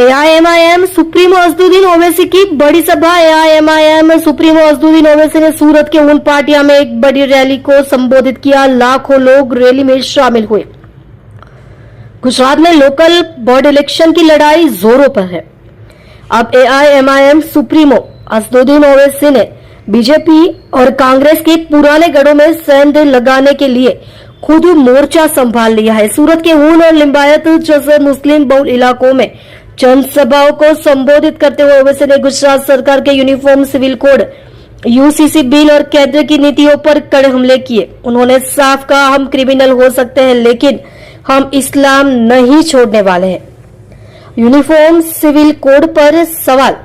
AIMIM supremo Asaduddin Owaisi की बड़ी सभा। एआईएमआईएम सुप्रीमो असदुद्दीन ओवैसी ने सूरत के ऊन पाटिया में एक बड़ी रैली को संबोधित किया। लाखों लोग रैली में शामिल हुए। गुजरात में लोकल बोर्ड इलेक्शन की लड़ाई जोरों पर है। अब एआईएमआईएम सुप्रीमो असदुद्दीन ओवैसी ने बीजेपी और कांग्रेस के पुराने गढ़ों में सेंध लगाने के लिए खुद मोर्चा संभाल लिया है। सूरत के ऊन और लिंबायत जैसे मुस्लिम बहुल इलाकों में जनसभाओं को संबोधित करते हुए ओवैसी ने गुजरात सरकार के uniform civil code UCC bill और केंद्र की नीतियों पर कड़े हमले किए। उन्होंने साफ कहा, हम क्रिमिनल हो सकते हैं लेकिन हम इस्लाम नहीं छोड़ने वाले हैं। यूनिफॉर्म सिविल कोड पर सवाल।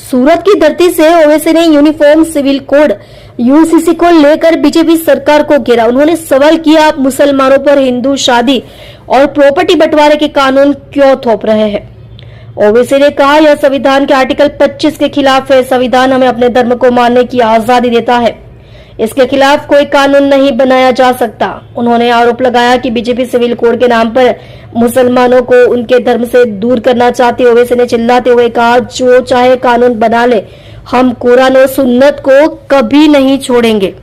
सूरत की धरती से ओवैसी ने यूनिफॉर्म सिविल कोड यूसीसी को लेकर बीजेपी सरकार को घेरा। उन्होंने सवाल किया, आप मुसलमानों पर हिंदू शादी और प्रॉपर्टी बंटवारे के कानून क्यों थोप रहे हैं। ओवैसी ने कहा, यह संविधान के आर्टिकल 25 के खिलाफ है। संविधान हमें अपने धर्म को मानने की आजादी देता है, इसके खिलाफ कोई कानून नहीं बनाया जा सकता। उन्होंने आरोप लगाया कि बीजेपी सिविल कोड के नाम पर मुसलमानों को उनके धर्म से दूर करना चाहती है। ओवैसी ने चिल्लाते हुए कहा, जो चाहे कानून बना ले, हम कुरान और सुन्नत को कभी नहीं छोड़ेंगे।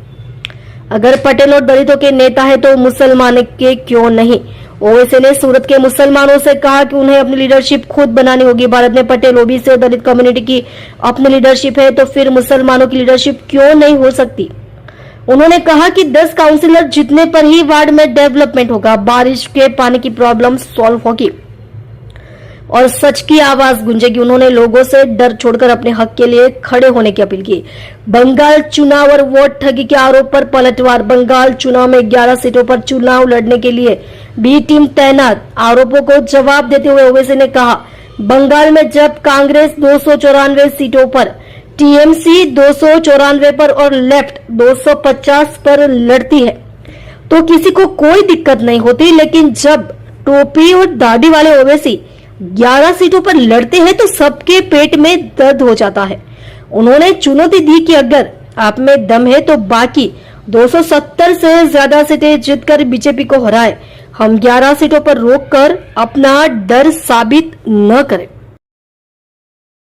अगर पटेल और दलितों के नेता है तो मुसलमान के क्यों नहीं। ओवैसी ने सूरत के मुसलमानों से कहा कि उन्हें अपनी लीडरशिप खुद बनानी होगी। भारत में पटेल, ओबीसी और दलित कम्युनिटी की अपनी लीडरशिप है तो फिर मुसलमानों की लीडरशिप क्यों नहीं हो सकती। उन्होंने कहा कि 10 काउंसिलर जीतने पर ही वार्ड में डेवलपमेंट होगा, बारिश के पानी की प्रॉब्लम सॉल्व होगी और सच की आवाज गूंजेगी। उन्होंने लोगों से डर छोड़कर अपने हक के लिए खड़े होने की अपील की। बंगाल चुनाव और वोट ठगी के आरोप पर पलटवार। बंगाल चुनाव में 11 सीटों पर चुनाव लड़ने के लिए बी टीम तैनात। आरोपों को जवाब देते हुए ओवैसी ने कहा, बंगाल में जब कांग्रेस 294 सीटों पर, टीएमसी 294 पर और लेफ्ट 250 पर लड़ती है तो किसी को कोई दिक्कत नहीं होती, लेकिन जब टोपी और दाढ़ी वाले ओवैसी 11 सीटों पर लड़ते हैं तो सबके पेट में दर्द हो जाता है। उन्होंने चुनौती दी कि अगर आप में दम है तो बाकी 270 से ज्यादा सीटें जीतकर बीजेपी को हराए। हम 11 सीटों पर रोककर अपना डर साबित न करें।